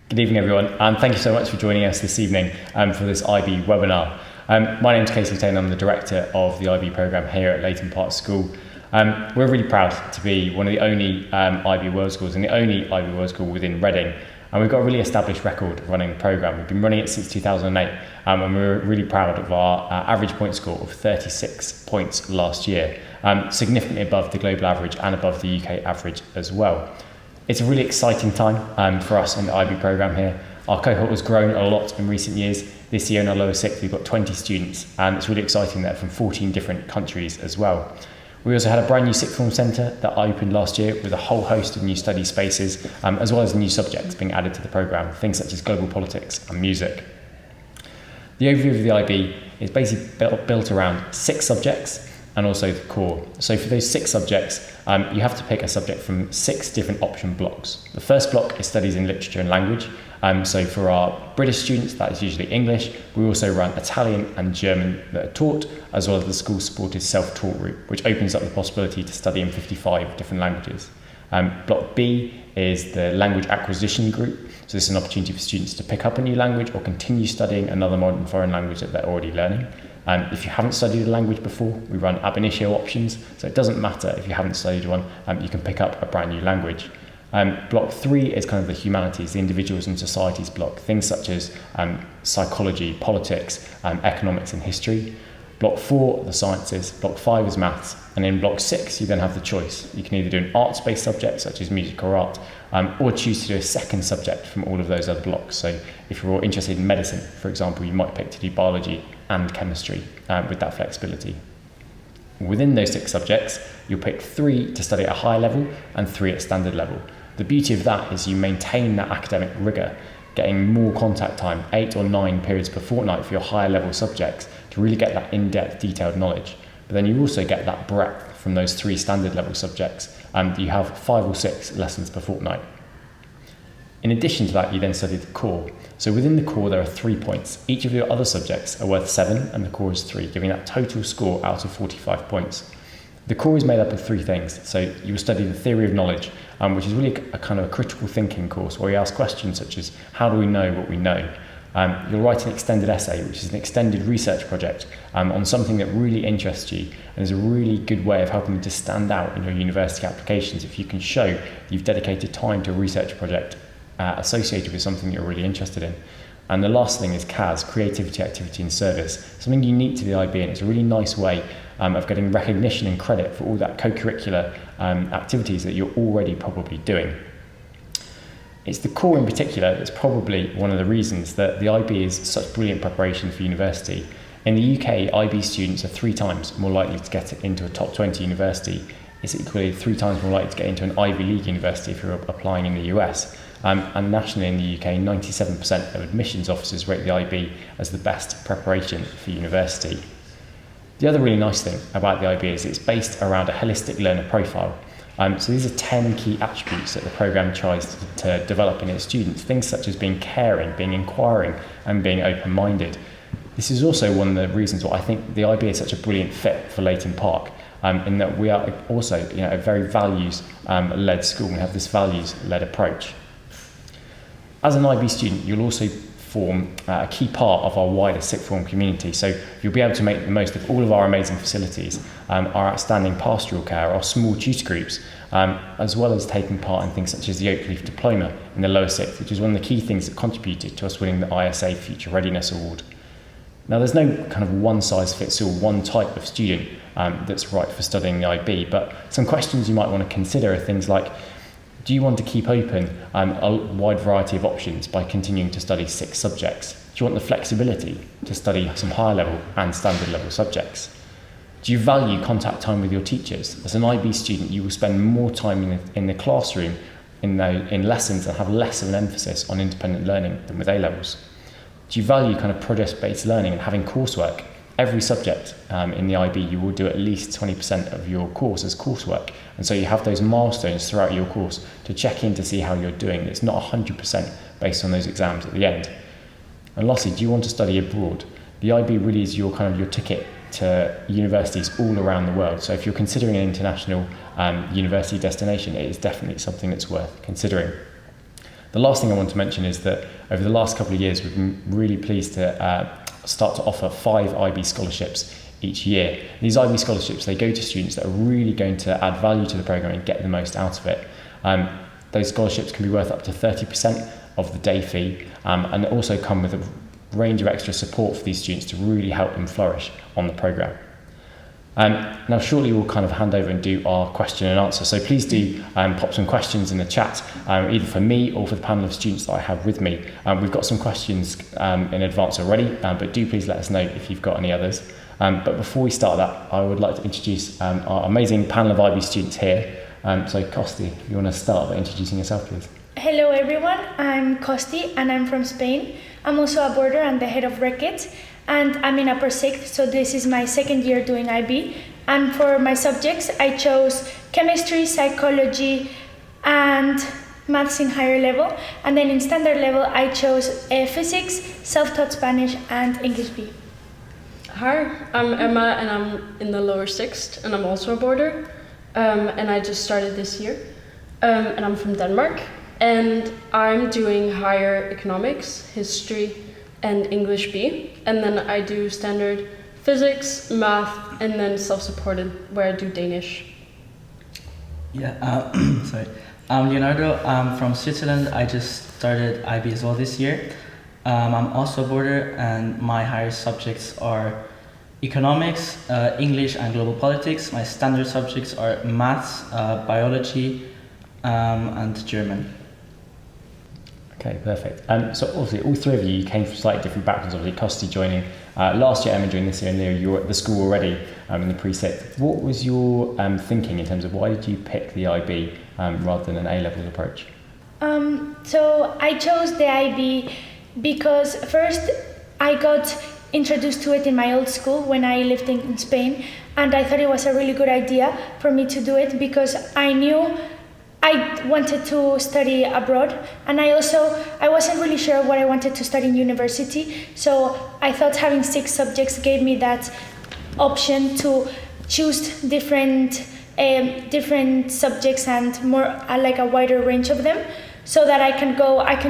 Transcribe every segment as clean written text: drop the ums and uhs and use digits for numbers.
Good evening, everyone, and thank you so much for joining us this evening for this IB webinar. My name is Kees Luteijn. I'm the director of the IB programme here at Leighton Park School. We're really proud to be one of the only IB World Schools and the only IB World School within Reading. And we've got a really established record of running the programme. We've been running it since 2008, and we're really proud of our average point score of 36 points last year, significantly above the global average and above the UK average as well. It's a really exciting time for us in the IB programme here. Our cohort has grown a lot in recent years. This year in our lower sixth, we've got 20 students, and it's really exciting that from 14 different countries as well. We also had a brand new sixth form centre that opened last year with a whole host of new study spaces, as well as new subjects being added to the programme, things such as global politics and music. The overview of the IB is basically built around 6 subjects and also the core. So for those 6 subjects, you have to pick a subject from 6 different option blocks. The first block is studies in literature and language. So for our British students, that is usually English. We also run Italian and German that are taught, as well as the school-supported self-taught route, which opens up the possibility to study in 55 different languages. Block B is the language acquisition group. So this is an opportunity for students to pick up a new language or continue studying another modern foreign language that they're already learning. If you haven't studied a language before, we run ab initio options, so it doesn't matter if you haven't studied one, you can pick up a brand new language. Block 3 is kind of the humanities, the individuals and societies block, things such as psychology, politics, economics and history. Block 4, the sciences. Block 5 is maths. And in Block 6, you then have the choice. You can either do an arts-based subject, such as music or art, or choose to do a second subject from all of those other blocks. So if you're interested in medicine, for example, you might pick to do biology and chemistry with that flexibility. Within those 6 subjects, you'll pick 3 to study at a high level and 3 at standard level. The beauty of that is you maintain that academic rigour, getting more contact time, 8 or 9 periods per fortnight for your higher level subjects to really get that in-depth detailed knowledge. But then you also get that breadth from those 3 standard level subjects, and you have 5 or 6 lessons per fortnight. In addition to that, you then study the core. So within the core, there are 3 points. Each of your other subjects are worth 7, and the core is 3, giving that total score out of 45 points. The core is made up of 3 things. So you will study the theory of knowledge, which is really a kind of a critical thinking course where you ask questions such as, how do we know what we know? You'll write an extended essay, which is an extended research project on something that really interests you, and is a really good way of helping you to stand out in your university applications if you can show you've dedicated time to a research project associated with something you're really interested in. And the last thing is CAS, Creativity, Activity and Service, something unique to the IB, and it's a really nice way of getting recognition and credit for all that co-curricular activities that you're already probably doing. It's the core in particular that's probably one of the reasons that the IB is such brilliant preparation for university. In the UK, IB students are 3 times more likely to get into a top 20 university. It's equally 3 times more likely to get into an Ivy League university if you're applying in the US. And nationally in the UK, 97% of admissions officers rate the IB as the best preparation for university. The other really nice thing about the IB is it's based around a holistic learner profile. So these are 10 key attributes that the programme tries to develop in its students, things such as being caring, being inquiring and being open-minded. This is also one of the reasons why I think the IB is such a brilliant fit for Leighton Park, in that we are also a very values-led school. We have this values-led approach. As an IB student, you'll also form a key part of our wider sixth form community, so you'll be able to make the most of all of our amazing facilities, our outstanding pastoral care, our small tutor groups, as well as taking part in things such as the Oakleaf Diploma in the lower sixth, which is one of the key things that contributed to us winning the ISA Future Readiness Award. Now, there's no kind of one-size-fits-all, one type of student that's right for studying the IB, but some questions you might want to consider are things like, do you want to keep open a wide variety of options by continuing to study 6 subjects? Do you want the flexibility to study some higher level and standard level subjects? Do you value contact time with your teachers? As an IB student, you will spend more time in the classroom in lessons and have less of an emphasis on independent learning than with A-levels. Do you value kind of project-based learning and having coursework? Every subject in the IB, you will do at least 20% of your course as coursework. And so you have those milestones throughout your course to check in to see how you're doing. It's not 100% based on those exams at the end. And lastly, do you want to study abroad? The IB really is your ticket to universities all around the world. So if you're considering an international university destination, it is definitely something that's worth considering. The last thing I want to mention is that over the last couple of years, we've been really pleased to start to offer 5 IB scholarships each year. These IB scholarships, they go to students that are really going to add value to the programme and get the most out of it. Those scholarships can be worth up to 30% of the day fee, and also come with a range of extra support for these students to really help them flourish on the programme. Now shortly we'll kind of hand over and do our question and answer, so please do pop some questions in the chat, either for me or for the panel of students that I have with me. We've got some questions in advance already, but do please let us know if you've got any others. But before we start that, I would like to introduce our amazing panel of IB students here. So Costi, if you want to start by introducing yourself, please. Hello everyone, I'm Costi and I'm from Spain. I'm also a boarder and the head of Reckitt, and I'm in upper 6th, so this is my second year doing IB. And for my subjects, I chose chemistry, psychology, and maths in higher level. And then in standard level, I chose physics, self-taught Spanish, and English B. Hi, I'm Emma and I'm in the lower 6th and I'm also a boarder. And I just started this year. And I'm from Denmark. And I'm doing higher economics, history, and English B. And then I do standard physics, math, and then self-supported, where I do Danish. Yeah, sorry. I'm Leonardo. I'm from Switzerland. I just started IB as well this year. I'm also a boarder, and my higher subjects are economics, English, and global politics. My standard subjects are maths, biology, and German. Okay, perfect. So obviously all 3 of you came from slightly different backgrounds. Obviously Costi joining last year, Emma joining this year, and Leo, you were at the school already in the pre-set. What was your thinking in terms of why did you pick the IB rather than an A-level approach? So I chose the IB because first I got introduced to it in my old school when I lived in Spain, and I thought it was a really good idea for me to do it because I knew I wanted to study abroad, and I wasn't really sure what I wanted to study in university, so I thought having 6 subjects gave me that option to choose different subjects and more like a wider range of them, so that I can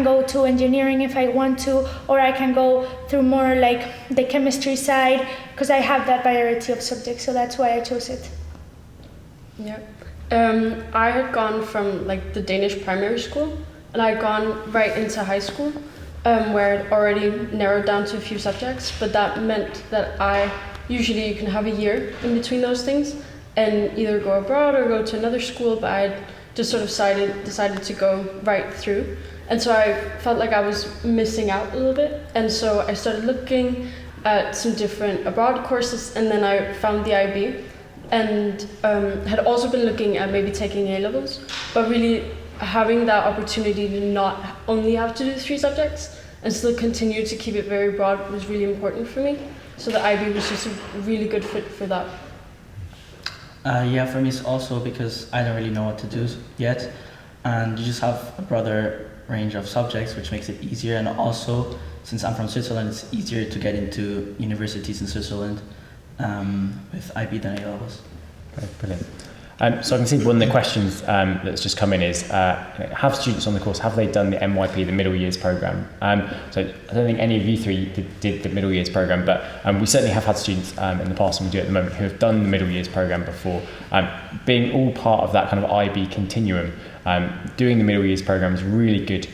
go to engineering if I want to, or I can go through more like the chemistry side, because I have that variety of subjects, so that's why I chose it. Yeah. I had gone from like the Danish primary school, and I had gone right into high school, where I'd already narrowed down to a few subjects, but that meant that usually you can have a year in between those things and either go abroad or go to another school, but I just sort of decided to go right through. And so I felt like I was missing out a little bit, and so I started looking at some different abroad courses, and then I found the IB. And had also been looking at maybe taking A-levels, but really having that opportunity to not only have to do 3 subjects and still continue to keep it very broad was really important for me. So the IB was just a really good fit for that. Yeah, for me it's also because I don't really know what to do yet, and you just have a broader range of subjects, which makes it easier. And also, since I'm from Switzerland, it's easier to get into universities in Switzerland with IB than A-levels. Okay, brilliant. So I can see one of the questions that's just come in is, have students on the course, have they done the MYP, the middle years programme? So I don't think any of you 3 did the middle years programme, but we certainly have had students in the past, and we do at the moment, who have done the middle years programme before. Being all part of that kind of IB continuum, doing the middle years programme is really good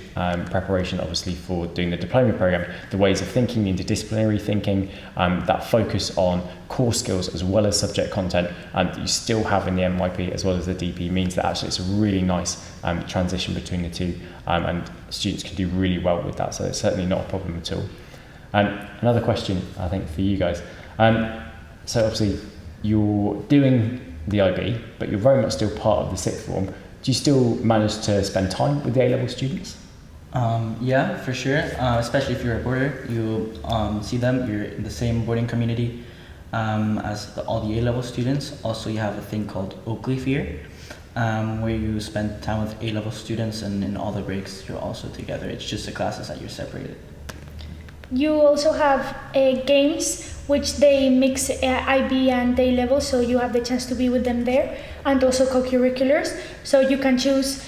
preparation, obviously, for doing the diploma programme. The ways of thinking, the interdisciplinary thinking, that focus on core skills as well as subject content that you still have in the MYP as well as the DP means that actually it's a really nice transition between the 2, and students can do really well with that, so it's certainly not a problem at all. Another question, I think, for you guys. So obviously you're doing the IB, but you're very much still part of the 6th form. Do you still manage to spend time with the A-level students? Yeah, for sure. Especially if you're a boarder, you see them. You're in the same boarding community as all the A-level students. Also, you have a thing called Oak Leaf Year, where you spend time with A-level students, and in all the breaks, you're also together. It's just the classes that you're separated. You also have games which they mix IB and A-level, so you have the chance to be with them there, and also co-curriculars. So you can choose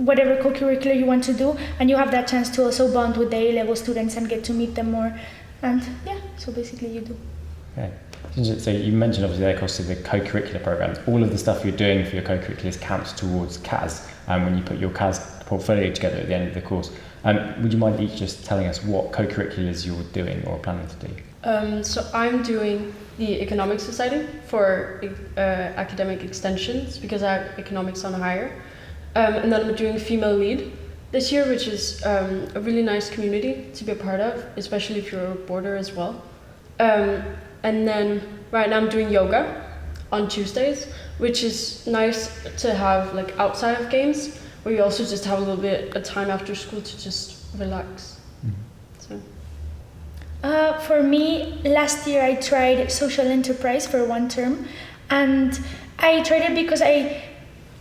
whatever co-curricular you want to do, and you have that chance to also bond with the A-level students and get to meet them more. And yeah, so basically you do. Okay. So you mentioned obviously there, Costi, the co-curricular programs. All of the stuff you're doing for your co-curriculars counts towards CAS, when you put your CAS portfolio together at the end of the course. Would you mind each just telling us what co-curriculars you're doing or planning to do? So I'm doing the Economics Society for academic extensions because I have economics on higher. And then I'm doing Female Lead this year, which is a really nice community to be a part of, especially if you're a boarder as well. And then right now I'm doing yoga on Tuesdays, which is nice to have like outside of games, where you also just have a little bit of time after school to just relax. So. For me, last year I tried social enterprise for 1 term, and I tried it because I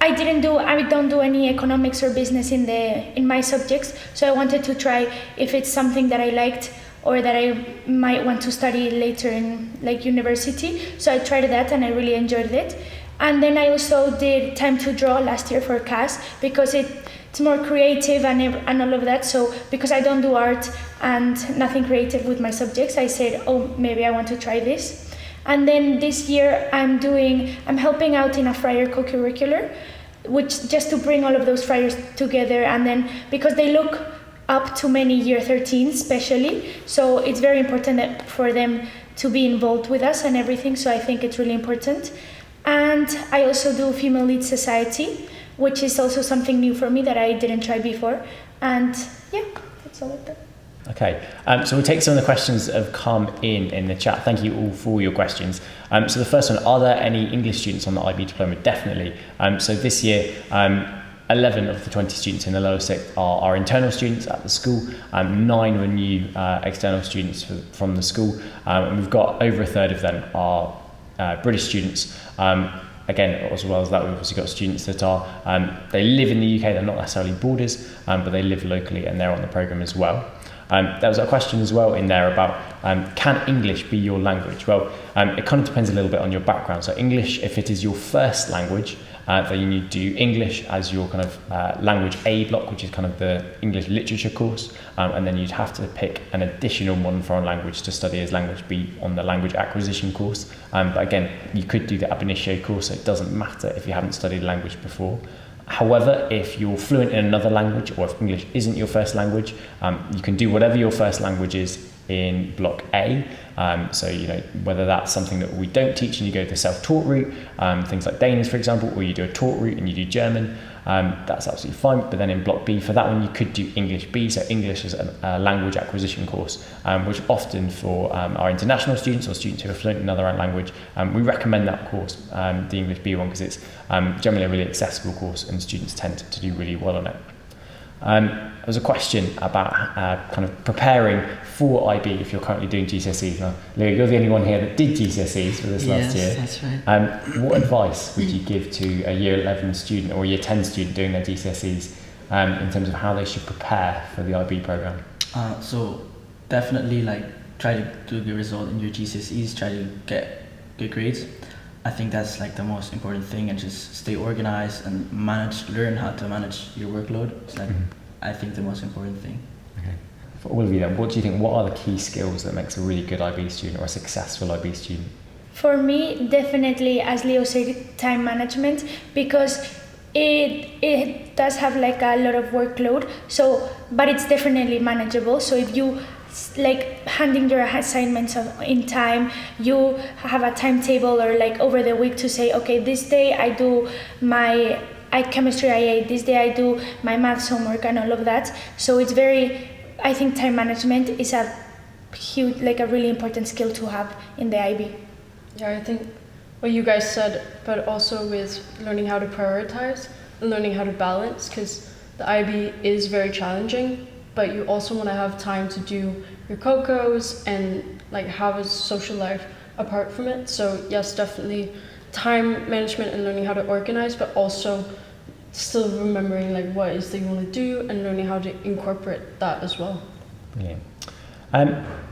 don't do any economics or business in my subjects, so I wanted to try if it's something that I liked or that I might want to study later in like university. So I tried that and I really enjoyed it. And then I also did time to draw last year for CAS because it's more creative and all of that. So because I don't do art and nothing creative with my subjects, I said, oh, maybe I want to try this. And then this year I'm helping out in a friar co-curricular, which just to bring all of those friars together. And then because they look up to many year 13 especially, so it's very important for them to be involved with us and everything, so I think it's really important. And I also do Female Lead Society, which is also something new for me that I didn't try before. And yeah, that's all I've done. Okay, so we'll take some of the questions that have come in the chat. Thank you all for your questions. So the first one, are there any English students on the IB diploma? Definitely. So this year, 11 of the 20 students in the lower sixth are our internal students at the school, 9 were new external students from the school, and we've got over a third of them are British students. Again, as well as that, we've also got students that are, they live in the UK, they're not necessarily boarders, but they live locally and they're on the programme as well. There was a question as well in there about, can English be your language? Well, it kind of depends a little bit on your background. So English, if it is your first language, then you need to do English as your kind of language A block, which is kind of the English literature course, and then you'd have to pick an additional modern foreign language to study as language B on the language acquisition course. But again, you could do the ab initio course, so it doesn't matter if you haven't studied a language before. However, if you're fluent in another language, or if English isn't your first language, you can do whatever your first language is in block A. So, you know, whether that's something that we don't teach and you go the self-taught route, things like Danish, for example, or you do a taught route and you do German, that's absolutely fine. But then in block B, for that one, you could do English B. So English is a language acquisition course, which often for our international students or students who are fluent in another language, we recommend that course, the English B one, because it's generally a really accessible course and students tend to do really well on it. There was a question about kind of preparing for IB if you're currently doing GCSEs. Now, Leo, you're the only one here that did GCSEs for this last year. Yes, that's right. What advice would you give to a year 11 student or a year 10 student doing their GCSEs in terms of how they should prepare for the IB programme? So definitely try to do a good result in your GCSEs, try to get good grades. I think that's the most important thing, and just stay organized and learn how to manage your workload. It's I think the most important thing. Okay. For all of you then, what do you think, what are the key skills that makes a really good IB student or a successful IB student? For me, definitely, as Leo said, time management, because it does have a lot of workload, but it's definitely manageable. So if you handing your assignments in time, you have a timetable or over the week to say, okay, this day I do my chemistry IA, this day I do my maths homework and all of that. So it's I think time management is a huge, a really important skill to have in the IB. Yeah, I think what you guys said, but also with learning how to prioritize and learning how to balance, because the IB is very challenging, but you also want to have time to do your COCOs and have a social life apart from it. So yes, definitely time management and learning how to organize, but also still remembering what is that you want to do and learning how to incorporate that as well. Brilliant.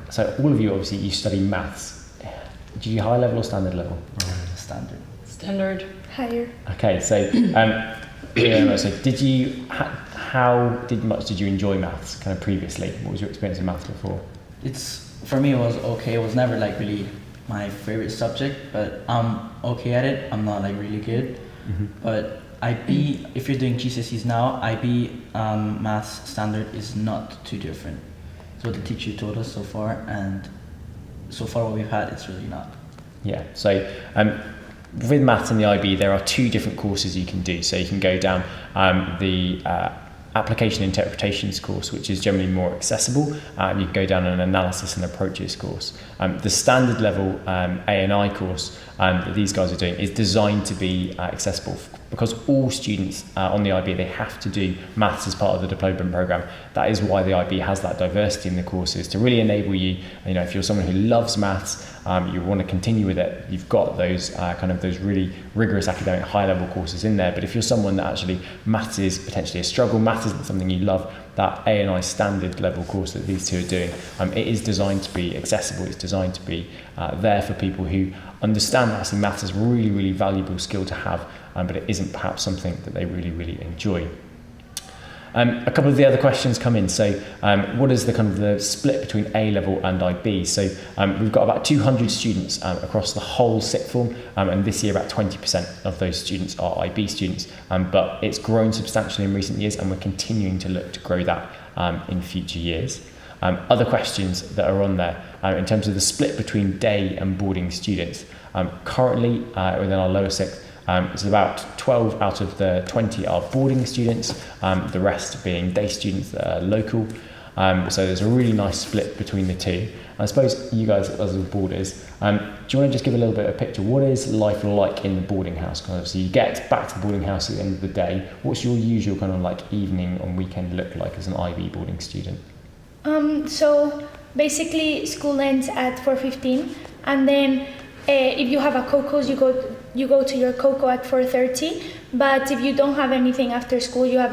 So all of you, obviously, you study maths. Do you high level or standard level? Standard. Standard. Higher. Okay, so Yeah, so how much did you enjoy maths kind of previously? What was your experience in maths before? For me, it was okay. It was never like really my favorite subject, but I'm okay at it. I'm not like really good, but if you're doing GCSEs now, IB maths standard is not too different. So the teacher told us so far, and so far what we've had, it's really not. Yeah, so with maths and the IB, there are two different courses you can do. So you can go down the application interpretations course, which is generally more accessible. You can go down an analysis and approaches course. The standard level A&I course that these guys are doing is designed to be accessible because all students on the IB, they have to do maths as part of the diploma programme. That is why the IB has that diversity in the courses to really enable you, if you're someone who loves maths, you want to continue with it, you've got those those really rigorous academic high level courses in there. But if you're someone that actually maths is potentially a struggle, maths isn't something you love, that A&I standard level course that these two are doing, it is designed to be accessible. It's designed to be there for people who understand that maths is a really, really valuable skill to have, but it isn't perhaps something that they really, really enjoy. A couple of the other questions come in. So what is the split between A level and IB? So we've got about 200 students across the whole sixth form, and this year about 20% of those students are IB students, but it's grown substantially in recent years, and we're continuing to look to grow that in future years. Other questions that are on there in terms of the split between day and boarding students. Currently within our lower sixth, it's about 12 out of the 20 are boarding students, the rest being day students that are local. So there's a really nice split between the two. I suppose you guys as boarders, do you want to just give a little bit of a picture? What is life like in the boarding house? Because obviously you get back to the boarding house at the end of the day. What's your usual evening and weekend look like as an IB boarding student? So basically school ends at 4:15, and then if you have a COCOS, you go to your COCO at 4:30. But if you don't have anything after school, you have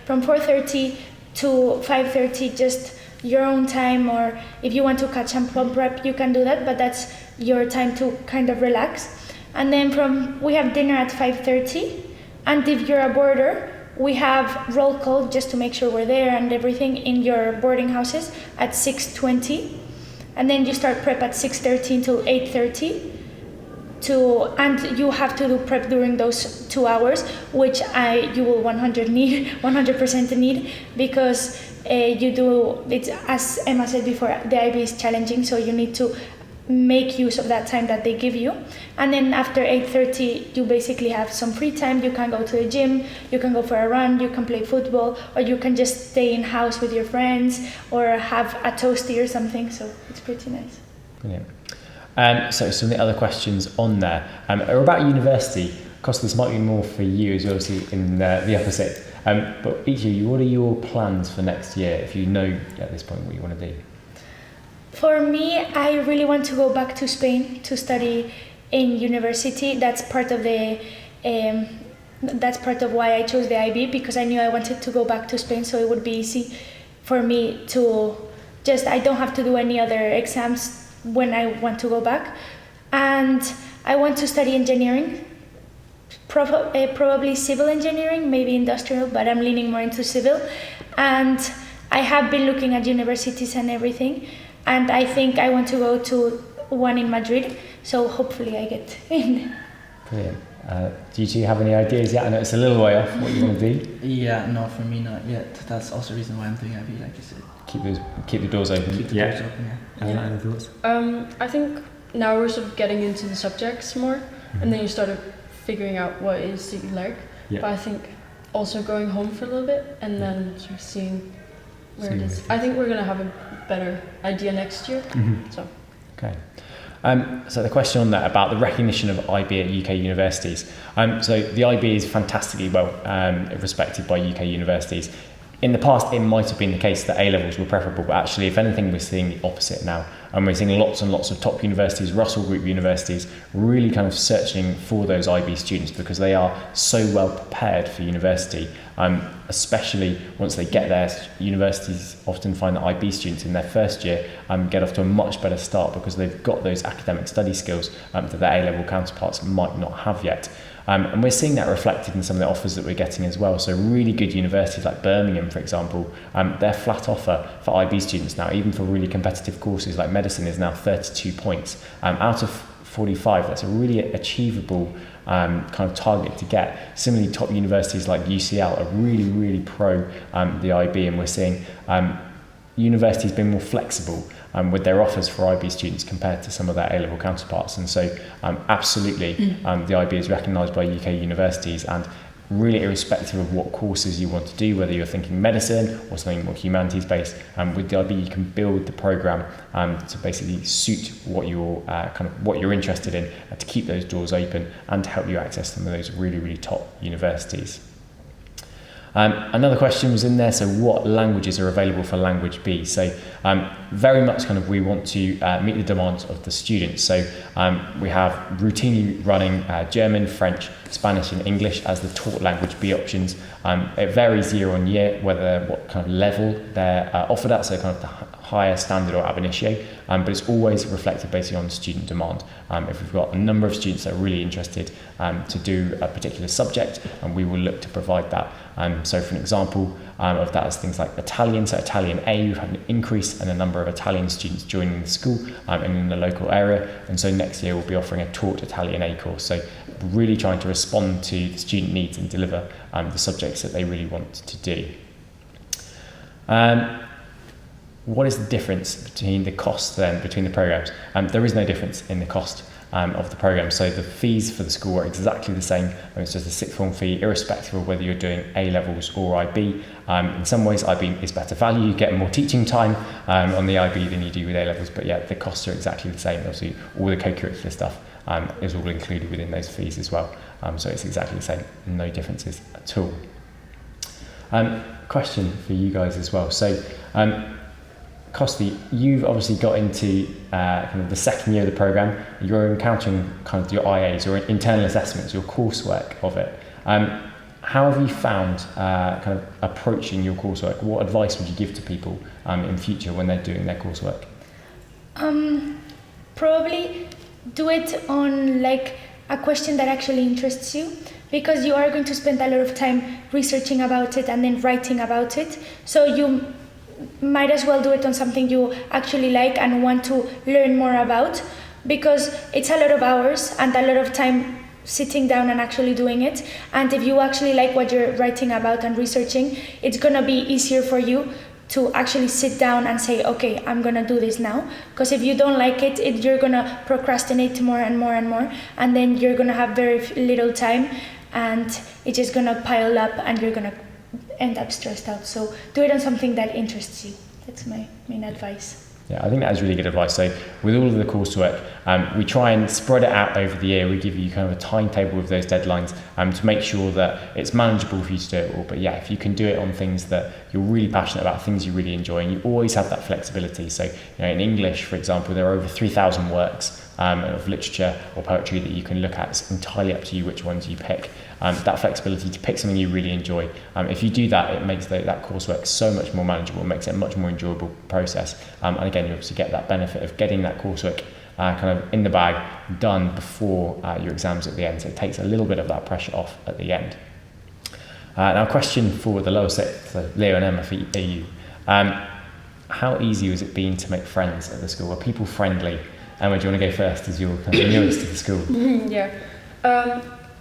from 4:30 to 5:30 just your own time, or if you want to catch some prep, you can do that, but that's your time to kind of relax. And then we have dinner at 5:30, and if you're a boarder, we have roll call just to make sure we're there and everything in your boarding houses at 6:20, and then you start prep at 6:30 until 8:30. And you have to do prep during those 2 hours, which you will 100% need, because it's, as Emma said before, the IB is challenging, so you need to make use of that time that they give you. And then after 8:30, you basically have some free time. You can go to the gym, you can go for a run, you can play football, or you can just stay in house with your friends or have a toasty or something, so it's pretty nice. Brilliant. So some of the other questions on there are about university. Costi, this might be more for you, as you're obviously in the opposite. But each of you, what are your plans for next year, if you know at this point what you want to do? For me, I really want to go back to Spain to study in university. That's part of why I chose the IB, because I knew I wanted to go back to Spain, so it would be easy for me to I don't have to do any other exams when I want to go back. And I want to study engineering, probably civil engineering, maybe industrial, but I'm leaning more into civil. And I have been looking at universities and everything, and I think I want to go to one in Madrid, so hopefully I get in. Brilliant. Do you two have any ideas yet? I know it's a little way off what you want to do. Yeah, no, for me not yet. That's also the reason why I'm doing IB, like you said. Keep the doors open. Keep the doors open, yeah. Any thoughts? I think now we're sort of getting into the subjects more, and then you started figuring out what it is that you like. Yeah. But I think also going home for a little bit and then sort of seeing where it is. I think we're going to have a better idea next year. Mm-hmm. So. Okay. So the question on that about the recognition of IB at UK universities. So the IB is fantastically well respected by UK universities. In the past, it might have been the case that A-levels were preferable, but actually, if anything, we're seeing the opposite now. And we're seeing lots and lots of top universities, Russell Group universities, really kind of searching for those IB students because they are so well prepared for university. Especially once they get there, universities often find that IB students in their first year get off to a much better start because they've got those academic study skills that their A-level counterparts might not have yet. And we're seeing that reflected in some of the offers that we're getting as well. So really good universities like Birmingham, for example, their flat offer for IB students now, even for really competitive courses like medicine, is now 32 points out of 45. That's a really achievable kind of target to get. Similarly, top universities like UCL are really pro the IB, and we're seeing universities being more flexible with their offers for IB students compared to some of their A-level counterparts. And so absolutely the IB is recognised by UK universities, and really irrespective of what courses you want to do, whether you're thinking medicine or something more humanities based, with the IB you can build the programme to basically suit what you're what you're interested in, to keep those doors open and to help you access some of those really top universities. Another question was in there, so what languages are available for Language B? So very much kind of we want to meet the demands of the students. So we have routinely running German, French, Spanish and English as the taught Language B options. It varies year on year what kind of level they're offered at, so kind of the higher standard or ab initio, but it's always reflected basically on student demand. If we've got a number of students that are really interested to do a particular subject, and we will look to provide that. So for an example of that is things like Italian. So Italian A, we've had an increase in the number of Italian students joining the school and in the local area, and so next year we'll be offering a taught Italian A course. So really trying to respond to the student needs and deliver the subjects that they really want to do. What is the difference between the cost then between the programs? There is no difference in the cost of the program. So the fees for the school are exactly the same. It's just a sixth form fee, irrespective of whether you're doing A levels or IB. In some ways, IB is better value. You get more teaching time on the IB than you do with A levels. But yeah, the costs are exactly the same. Obviously, all the co-curricular stuff is all included within those fees as well. So it's exactly the same. No differences at all. Question for you guys as well. So. Costi, you've obviously got into kind of the second year of the programme. You're encountering kind of your IAs, your internal assessments, your coursework of it. How have you found kind of approaching your coursework? What advice would you give to people in future when they're doing their coursework? Probably do it on like a question that actually interests you, because you are going to spend a lot of time researching about it and then writing about it. So you might as well do it on something you actually like and want to learn more about, because it's a lot of hours and a lot of time sitting down and actually doing it. And if you actually like what you're writing about and researching, it's gonna be easier for you to actually sit down and say, okay, I'm gonna do this now. Because if you don't like it, you're gonna procrastinate more and more and more, and then you're gonna have very little time, and it's just gonna pile up and you're gonna end up stressed out. So do it on something that interests you. That's my main advice. Yeah, I think that is really good advice. So with all of the coursework, we try and spread it out over the year. We give you kind of a timetable of those deadlines to make sure that it's manageable for you to do it all. But yeah, if you can do it on things that you're really passionate about, things you really enjoy, and you always have that flexibility. So in English, for example, there are over 3,000 works of literature or poetry that you can look at. It's entirely up to you which ones you pick. That flexibility to pick something you really enjoy. If you do that, it makes that coursework so much more manageable, makes it a much more enjoyable process. And again, you obviously get that benefit of getting that coursework kind of in the bag, done before your exams at the end. So it takes a little bit of that pressure off at the end. Now, a question for the lower sixth, so Leo and Emma, for you. How easy has it been to make friends at the school? Are people friendly? Emma, do you want to go first, as you're kind of newest to the school? Yeah.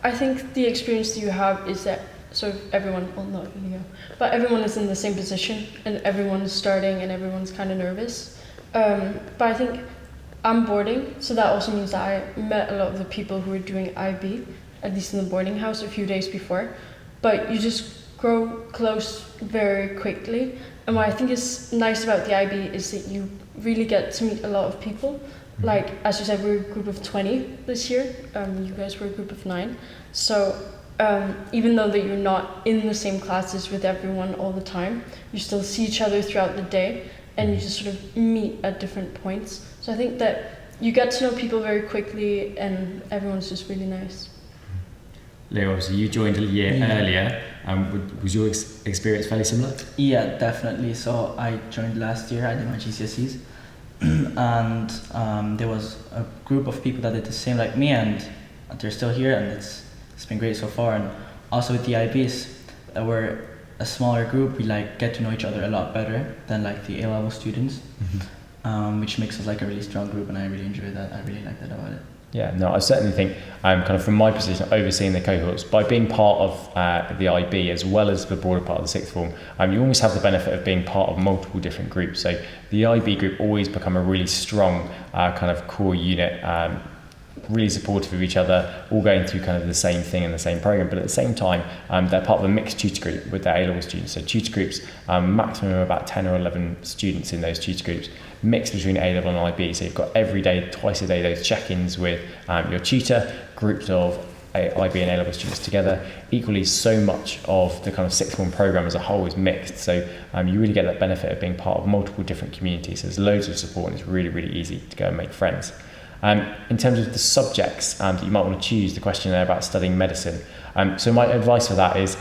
I think the experience that you have is that sort of everyone, well, not Leo, but everyone is in the same position, and everyone's starting and everyone's kind of nervous. But I think I'm boarding, so that also means that I met a lot of the people who were doing IB, at least in the boarding house, a few days before. But you just grow close very quickly. And what I think is nice about the IB is that you really get to meet a lot of people. Like, as you said, we're a group of 20 this year. You guys were a group of 9. So even though that you're not in the same classes with everyone all the time, you still see each other throughout the day, and you just sort of meet at different points. So I think that you get to know people very quickly, and everyone's just really nice. Leo, obviously you joined a year earlier. Was your experience fairly similar? Yeah, definitely. So I joined last year. I did my GCSEs. And there was a group of people that did the same like me, and they're still here, and it's it's been great so far. And also with the IBs, we're a smaller group. We like get to know each other a lot better than like the A-level students, which makes us like a really strong group, and I really enjoy that. I really like that about it. Yeah, no, I certainly think, kind of from my position, overseeing the cohorts, by being part of the IB as well as the broader part of the sixth form, you always have the benefit of being part of multiple different groups. So the IB group always become a really strong kind of core unit, really supportive of each other, all going through kind of the same thing in the same program, but at the same time, they're part of a mixed tutor group with their A-level students. So tutor groups, maximum of about 10 or 11 students in those tutor groups, mixed between A-level and IB. So you've got every day, twice a day, those check-ins with your tutor, groups of IB and A-level students together. Equally, so much of the kind of sixth form program as a whole is mixed. So you really get that benefit of being part of multiple different communities. There's loads of support, and it's really, really easy to go and make friends. In terms of the subjects that you might want to choose, the question there about studying medicine. So my advice for that is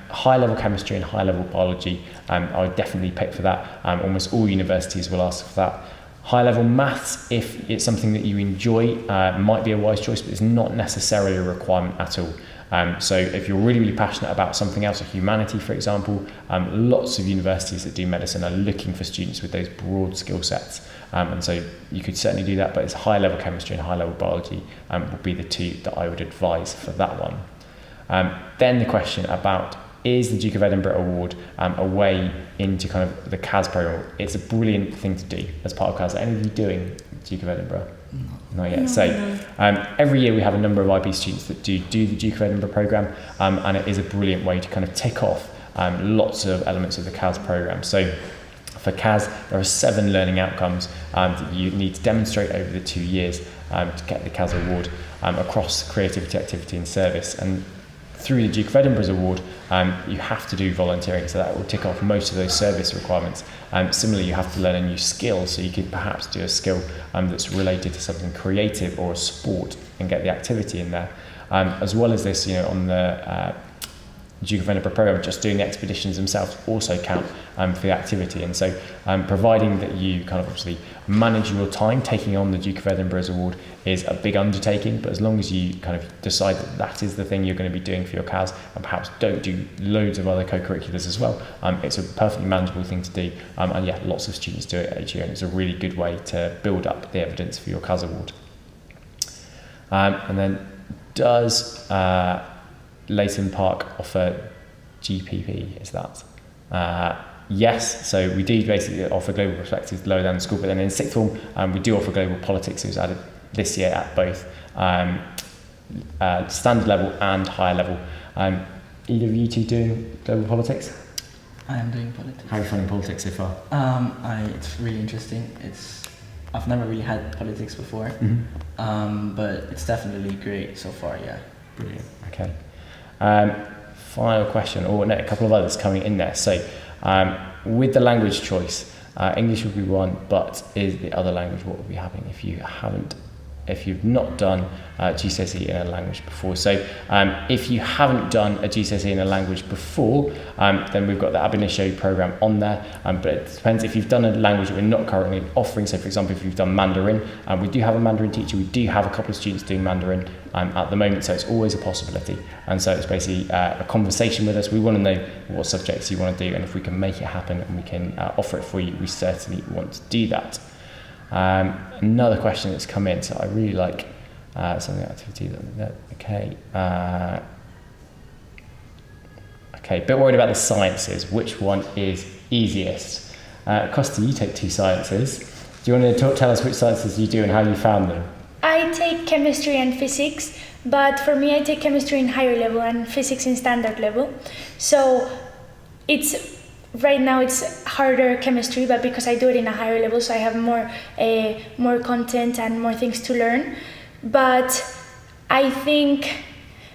high-level chemistry and high-level biology. I would definitely pick for that. Almost all universities will ask for that. High-level maths, if it's something that you enjoy, might be a wise choice, but it's not necessarily a requirement at all. So if you're really, really passionate about something else, like humanity, for example, lots of universities that do medicine are looking for students with those broad skill sets. And so you could certainly do that, but it's high-level chemistry and high-level biology would be the two that I would advise for that one. Then the question about, is the Duke of Edinburgh Award a way into kind of the CAS programme? It's a brilliant thing to do as part of CAS. Are any of you doing Duke of Edinburgh? No. Not yet. Every year we have a number of IB students that do the Duke of Edinburgh programme, and it is a brilliant way to kind of tick off lots of elements of the CAS programme. So for CAS, there are 7 learning outcomes that you need to demonstrate over the 2 years to get the CAS award across creativity, activity and service. And through the Duke of Edinburgh's award, you have to do volunteering, so that will tick off most of those service requirements. Similarly, you have to learn a new skill, so you could perhaps do a skill that's related to something creative or a sport and get the activity in there. As well as this, on the Duke of Edinburgh programme, just doing the expeditions themselves also count for the activity. And so providing that you kind of obviously manage your time, taking on the Duke of Edinburgh's award is a big undertaking, but as long as you kind of decide that that is the thing you're going to be doing for your CAS, and perhaps don't do loads of other co-curriculars as well, it's a perfectly manageable thing to do. And yeah, lots of students do it each year, and it's a really good way to build up the evidence for your CAS award. And then does Leighton Park offer GPP? Is that? Yes, so we do basically offer global perspectives lower down the school, but then in sixth form we do offer global politics. It was added this year at both standard level and higher level. Either of you two doing global politics? I am doing politics. How are you finding politics so far? It's really interesting. I've never really had politics before, but it's definitely great so far. Yeah. Brilliant. Okay. Final question, or no, a couple of others coming in there. So, with the language choice, English would be one, but is the other language what would be happening if you've not done GCSE in a language before? So if you haven't done a GCSE in a language before, then we've got the ab initio programme on there, but it depends if you've done a language that we're not currently offering. So for example, if you've done Mandarin, we do have a Mandarin teacher, we do have a couple of students doing Mandarin at the moment, so it's always a possibility. And so it's basically a conversation with us. We want to know what subjects you want to do, and if we can make it happen and we can offer it for you, we certainly want to do that. Another question that's come in, so I really like something activity that okay. Okay, bit worried about the sciences. Which one is easiest? Costi, you take 2 sciences. Do you want to tell us which sciences you do and how you found them? I take chemistry and physics, but for me I take chemistry in higher level and physics in standard level. So right now it's harder chemistry, but because I do it in a higher level, so I have more content and more things to learn. But I think,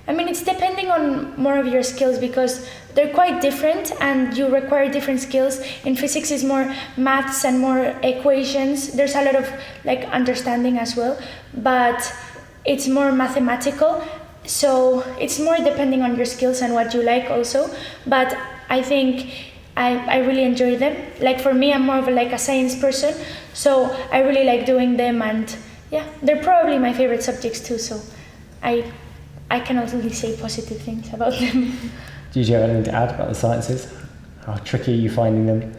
it's depending on more of your skills, because they're quite different and you require different skills. In physics is more maths and more equations. There's a lot of understanding as well, but it's more mathematical. So it's more depending on your skills and what you like also. But I think I really enjoy them. For me, I'm more of a science person, so I really like doing them, and yeah, they're probably my favorite subjects too, so I I can only say positive things about them. Do you have anything to add about the sciences? How tricky are you finding them?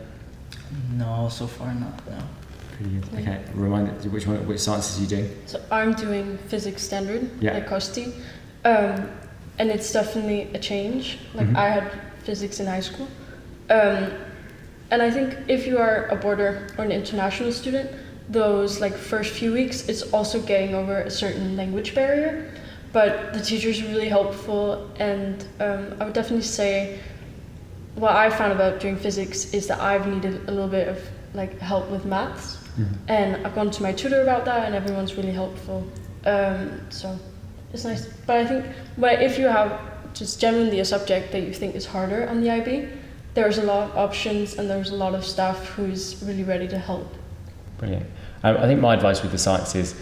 No, so far not. No. Pretty good. Okay, remind us which sciences are you doing? So I'm doing physics standard at Costi, and it's definitely a change. Like I had physics in high school, and I think if you are a border or an international student, those like first few weeks, it's also getting over a certain language barrier. But the teachers are really helpful, and I would definitely say what I found about doing physics is that I've needed a little bit of like help with maths, and I've gone to my tutor about that, and everyone's really helpful. So it's nice. But I think, if you have just genuinely a subject that you think is harder on the IB, there's a lot of options, and there's a lot of staff who's really ready to help. Brilliant. I think my advice with the sciences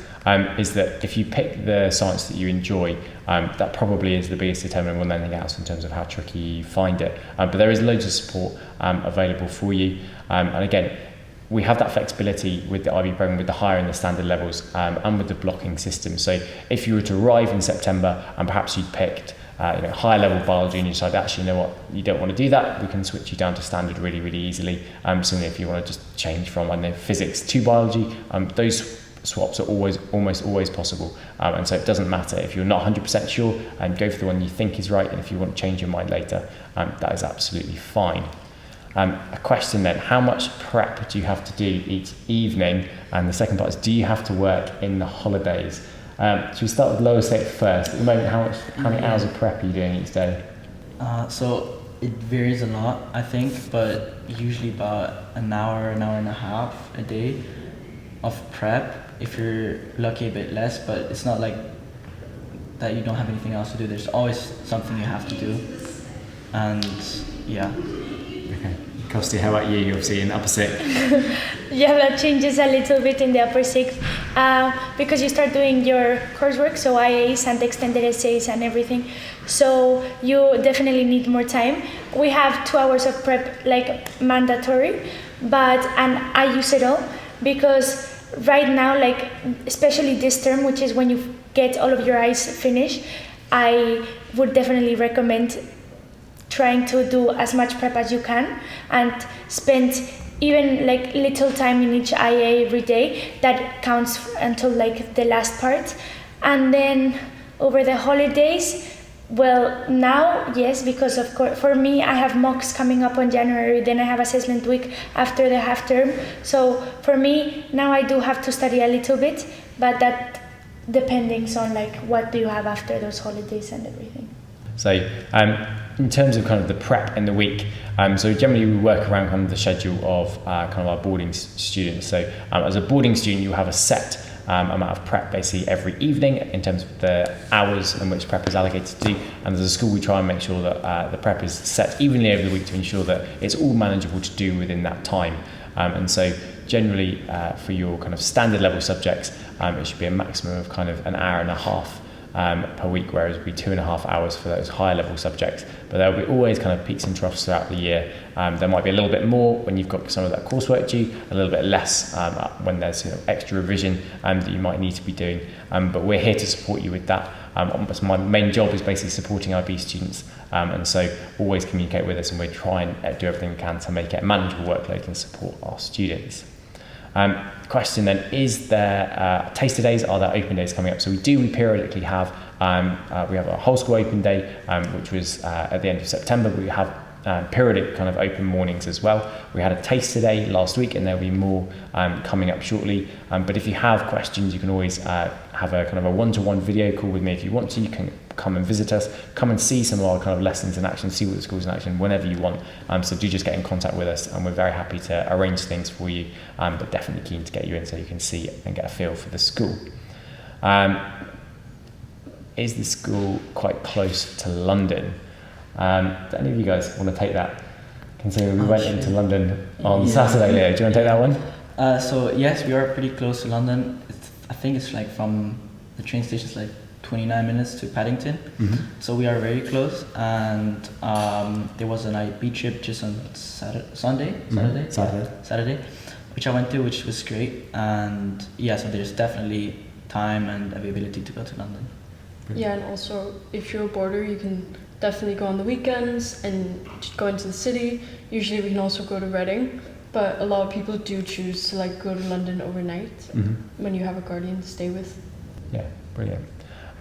is that if you pick the science that you enjoy, that probably is the biggest determinant more than anything else in terms of how tricky you find it. But there is loads of support available for you. And again, we have that flexibility with the IB program, with the higher and the standard levels, and with the blocking system. So if you were to arrive in September and perhaps you'd picked higher level biology and you decide, actually, you know what, you don't want to do that, we can switch you down to standard really, really easily. Similarly, if you want to just change from, I don't know, physics to biology, those swaps are almost always possible. And so it doesn't matter if you're not 100% sure, and go for the one you think is right, and if you want to change your mind later, that is absolutely fine. A question then, how much prep do you have to do each evening? And the second part is, do you have to work in the holidays? Should we start with lower state first? At the moment, how many hours of prep are you doing each day? So it varies a lot, I think, but usually about an hour and a half a day of prep. If you're lucky, a bit less, but it's not like that you don't have anything else to do. There's always something you have to do, and yeah. Okay. Costi, how about you? You're obviously in upper sixth. Yeah, that changes a little bit in the upper sixth because you start doing your coursework, so IAs and extended essays and everything. So you definitely need more time. We have 2 hours of prep, like mandatory, and I use it all because right now, like especially this term, which is when you get all of your eyes finished, I would definitely recommend trying to do as much prep as you can and spend even like little time in each IA every day. That counts until like the last part. And then over the holidays, well, now, yes, because of course, for me, I have mocks coming up on January, then I have assessment week after the half term. So for me, now I do have to study a little bit, but that depending on like what do you have after those holidays and everything. So in terms of kind of the prep in the week, so generally we work around kind of the schedule of kind of our boarding students. So as a boarding student, you have a set amount of prep basically every evening in terms of the hours in which prep is allocated to do. And as a school, we try and make sure that the prep is set evenly over the week to ensure that it's all manageable to do within that time. And so generally for your kind of standard level subjects, it should be a maximum of kind of an hour and a half per week, whereas it would be 2.5 hours for those higher level subjects. But there will be always kind of peaks and troughs throughout the year. There might be a little bit more when you've got some of that coursework due, a little bit less when there's extra revision that you might need to be doing. But we're here to support you with that. My main job is basically supporting IB students, and so always communicate with us, and we try and do everything we can to make it a manageable workload and support our students. Question then, is there taster days, are there open days coming up? So we periodically have, we have a whole school open day, which was at the end of September, but we have periodic kind of open mornings as well. We had a taster day last week, and there'll be more coming up shortly. But if you have questions, you can always have a kind of a one-to-one video call with me if you want to. You can come and visit us, come and see some of our kind of lessons in action, see what the school's in action whenever you want. So do just get in contact with us, and we're very happy to arrange things for you, but definitely keen to get you in so you can see and get a feel for the school. Is the school quite close to London? Do any of you guys want to take that? Considering we went into London on Saturday, Leo, do you want to take that one? So yes, we are pretty close to London. I think it's like from the train station, it's like 29 minutes to Paddington. So we are very close, and there was an IB trip just on Saturday, which I went to, which was great. And yeah, so there's definitely time and availability to go to London. Yeah, and also if you're a boarder, you can definitely go on the weekends and go into the city. Usually we can also go to Reading, but a lot of people do choose to like go to London overnight when you have a guardian to stay with. Yeah, brilliant.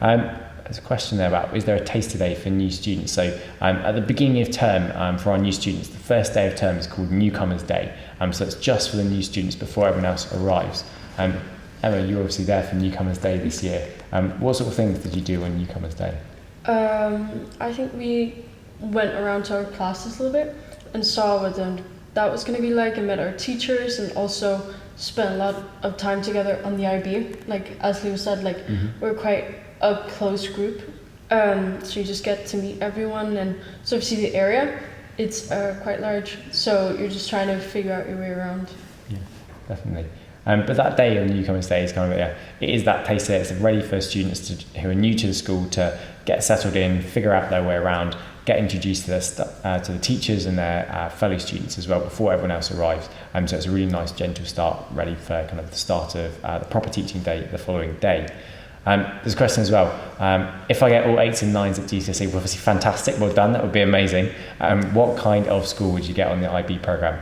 There's a question there about, is there a taster day for new students? So at the beginning of term, for our new students, the first day of term is called Newcomers Day. So it's just for the new students before everyone else arrives. Emma, you're obviously there for Newcomers Day this year. What sort of things did you do on Newcomers Day? I think we went around to our classes a little bit and saw what that was going to be like, and met our teachers, and also spent a lot of time together on the IB. Like as Leo said, like we're quite a close group, so you just get to meet everyone and sort of see the area. It's quite large, so you're just trying to figure out your way around. Yeah, definitely. But that day on Newcomers Day is kind of, it is that taste day. It's ready for students who are new to the school to get settled in, figure out their way around, get introduced to the teachers and their fellow students as well before everyone else arrives. So it's a really nice, gentle start, ready for kind of the start of the proper teaching day the following day. There's a question as well. If I get all 8s and 9s at GCSE, well, obviously fantastic, well done, that would be amazing. What kind of school would you get on the IB programme?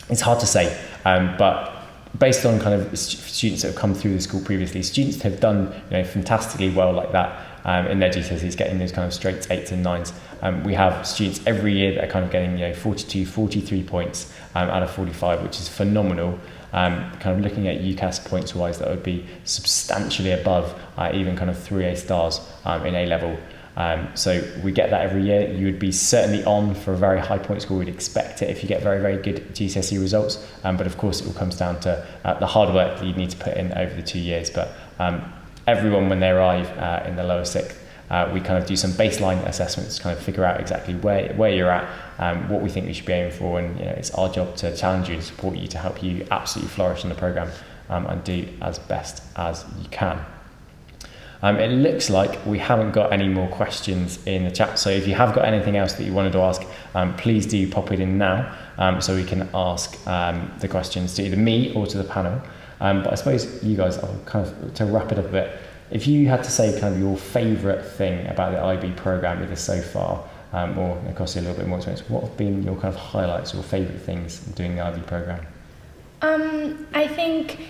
It's hard to say, but based on kind of students that have come through the school previously, students have done fantastically well like that in their GCSEs, getting those kind of straight 8s and 9s. We have students every year that are kind of getting 42, 43 points out of 45, which is phenomenal. Kind of looking at UCAS points wise, that would be substantially above even kind of 3A stars in A level. So we get that every year. You would be certainly on for a very high point score. We'd expect it if you get very, very good GCSE results. But of course, it all comes down to the hard work that you need to put in over the 2 years. But everyone, when they arrive in the lower sixth, we kind of do some baseline assessments to kind of figure out exactly where you're at, what we think we should be aiming for. And it's our job to challenge you and support you to help you absolutely flourish in the programme and do as best as you can. It looks like we haven't got any more questions in the chat. So if you have got anything else that you wanted to ask, please do pop it in now so we can ask the questions to either me or to the panel. But I suppose you guys, kind of to wrap it up a bit, if you had to say kind of your favourite thing about the IB programme either so far or it costs you a little bit more experience, what have been your kind of highlights or favourite things in doing the IB programme? I think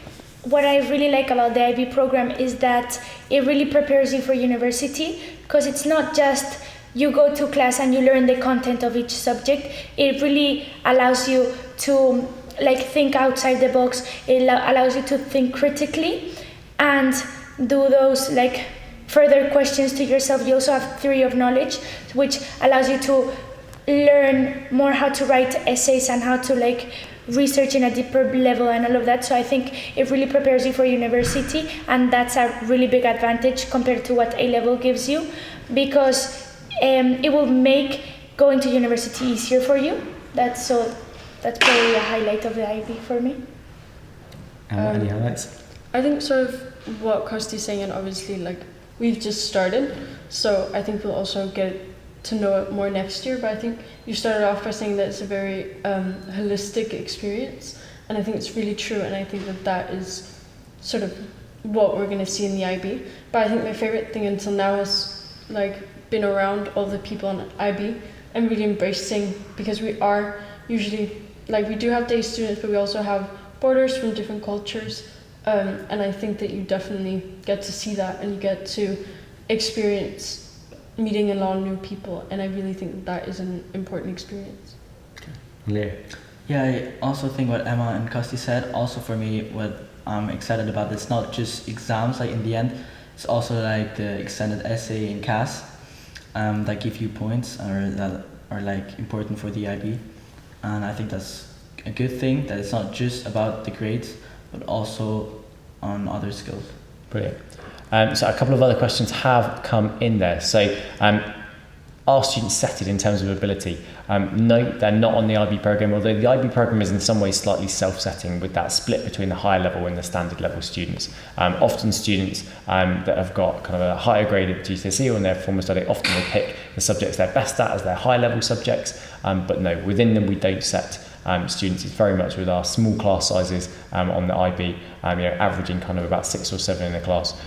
what I really like about the IB program is that it really prepares you for university, because it's not just you go to class and you learn the content of each subject. It really allows you to think outside the box. It allows you to think critically and do those further questions to yourself. You also have theory of knowledge, which allows you to learn more how to write essays and how to research in a deeper level and all of that. So I think it really prepares you for university, and that's a really big advantage compared to what A-level gives you, because it will make going to university easier for you. That's probably a highlight of the IB for me. Any highlights? I think sort of what Costi's saying, and obviously we've just started, so I think we'll also get to know it more next year. But I think you started off by saying that it's a very holistic experience, and I think it's really true, and I think that is sort of what we're going to see in the IB. But I think my favorite thing until now has been around all the people on IB and really embracing, because we are usually we do have day students, but we also have boarders from different cultures, and I think that you definitely get to see that, and you get to experience meeting a lot of new people, and I really think that is an important experience. Yeah. Yeah, I also think what Emma and Costi said, also for me, what I'm excited about, it's not just exams, in the end, it's also the extended essay and CAS that give you points or that are important for the IB. And I think that's a good thing, that it's not just about the grades, but also on other skills. Brilliant. So a couple of other questions have come in there. So are students settled in terms of ability? No, they're not on the IB programme, although the IB programme is in some ways slightly self-setting with that split between the higher level and the standard level students. Often students that have got kind of a higher grade at GCSE or in their formal study often will pick the subjects they're best at as their high level subjects, but no, within them we don't set students. It's very much with our small class sizes on the IB, averaging kind of about 6 or 7 in a class.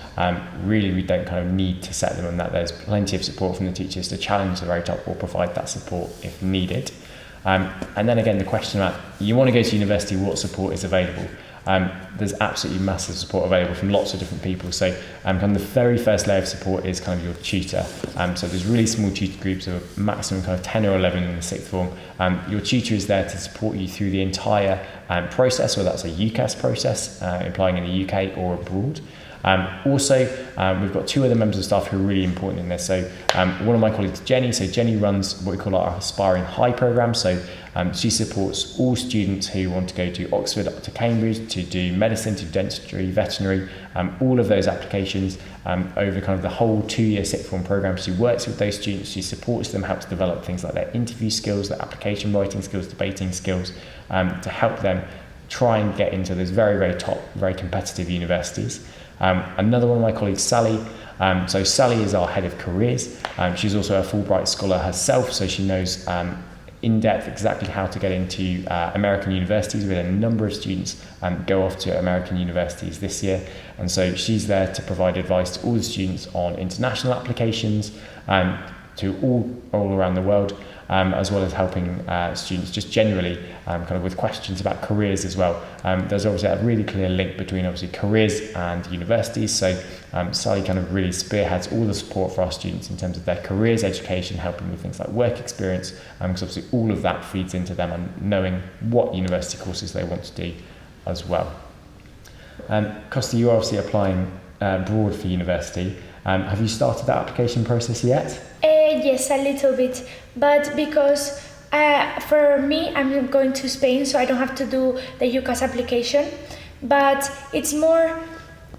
Really, we don't kind of need to set them on that. There's plenty of support from the teachers to challenge the very top or provide that support if needed. And then again, the question about, you want to go to university, what support is available? There's absolutely massive support available from lots of different people. So kind of the very first layer of support is kind of your tutor. So there's really small tutor groups of maximum kind of 10 or 11 in the sixth form. Your tutor is there to support you through the entire process, whether that's a UCAS process, applying in the UK or abroad. Also, we've got 2 other members of staff who are really important in this. So one of my colleagues, Jenny, Jenny runs what we call our Aspiring High programme. So she supports all students who want to go to Oxford, to Cambridge, to do medicine, to dentistry, veterinary, all of those applications over kind of the whole 2-year sixth form programme. She works with those students, she supports them, helps develop things like their interview skills, their application writing skills, debating skills, to help them try and get into those very, very top, very competitive universities. Another one of my colleagues, Sally. So Sally is our head of careers. She's also a Fulbright scholar herself, so she knows in depth exactly how to get into American universities. We had a number of students go off to American universities this year, and so she's there to provide advice to all the students on international applications to all around the world, as well as helping students just generally kind of with questions about careers as well. There's obviously a really clear link between obviously careers and universities, so Sally kind of really spearheads all the support for our students in terms of their careers, education, helping with things like work experience, because obviously all of that feeds into them and knowing what university courses they want to do as well. Costi, you're obviously applying abroad for university. Have you started that application process yet? Yes, a little bit, but because for me, I'm going to Spain, so I don't have to do the UCAS application, but it's more,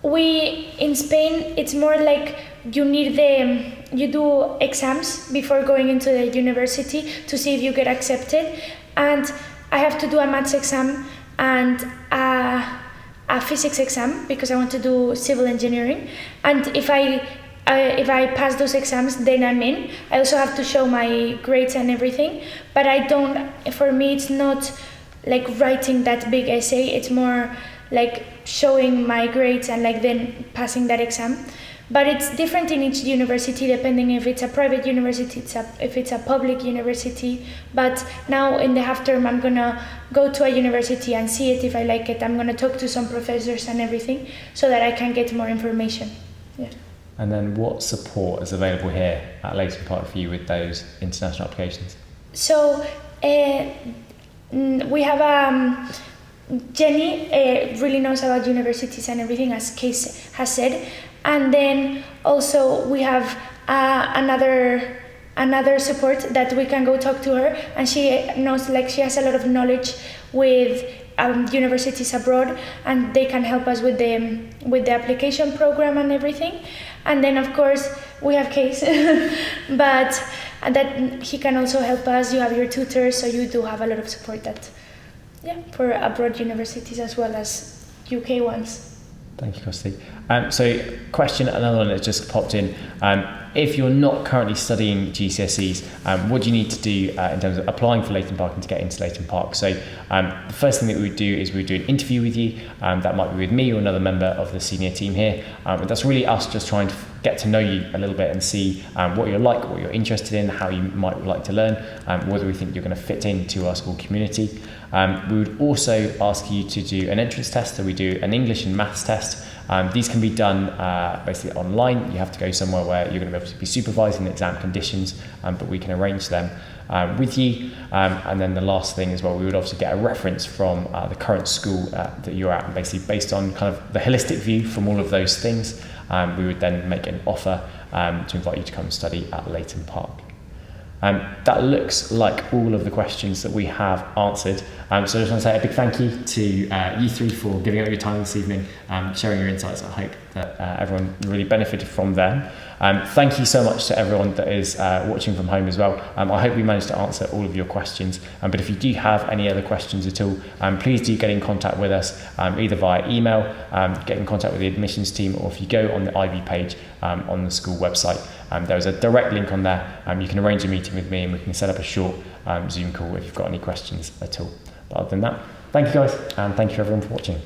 in Spain, it's more like you do exams before going into the university to see if you get accepted, and I have to do a maths exam and a physics exam because I want to do civil engineering, and if I pass those exams, then I'm in. I also have to show my grades and everything, but for me it's not like writing that big essay, it's more like showing my grades and like then passing that exam. But it's different in each university depending if it's a private university, if it's a public university. But now in the half term I'm gonna go to a university and see it. If I like it, I'm gonna talk to some professors and everything so that I can get more information. Yeah. And then what support is available here at Leighton Park for you with those international applications? So we have Jenny really knows about universities and everything, as Kees has said. And then also we have another support that we can go talk to her, and she knows, like, she has a lot of knowledge with universities abroad, and they can help us with the application program and everything. And then of course we have Kees, but that he can also help us. You have your tutors, so you do have a lot of support for abroad universities as well as UK ones. Thank you, Costi. So another one that just popped in. If you're not currently studying GCSEs, what do you need to do in terms of applying for Leighton Park and to get into Leighton Park? So the first thing that we would do is we would do an interview with you. That might be with me or another member of the senior team here. And that's really us just trying to get to know you a little bit and see what you're like, what you're interested in, how you might like to learn, whether we think you're going to fit into our school community. We would also ask you to do an entrance test. So we do an English and maths test. These can be done basically online. You have to go somewhere where you're going to be able to be supervised in the exam conditions, but we can arrange them with you. And then the last thing as well, we would obviously get a reference from the current school that you're at, and basically based on kind of the holistic view from all of those things, we would then make an offer to invite you to come and study at Leighton Park. That looks like all of the questions that we have answered. So I just want to say a big thank you to you three for giving up your time this evening, sharing your insights. I hope that everyone really benefited from them. Thank you so much to everyone that is watching from home as well. I hope we managed to answer all of your questions. But if you do have any other questions at all, please do get in contact with us, either via email, get in contact with the admissions team, or if you go on the IB page on the school website, there's a direct link on there. You can arrange a meeting with me and we can set up a short Zoom call if you've got any questions at all. But other than that, thank you guys, and thank you everyone for watching.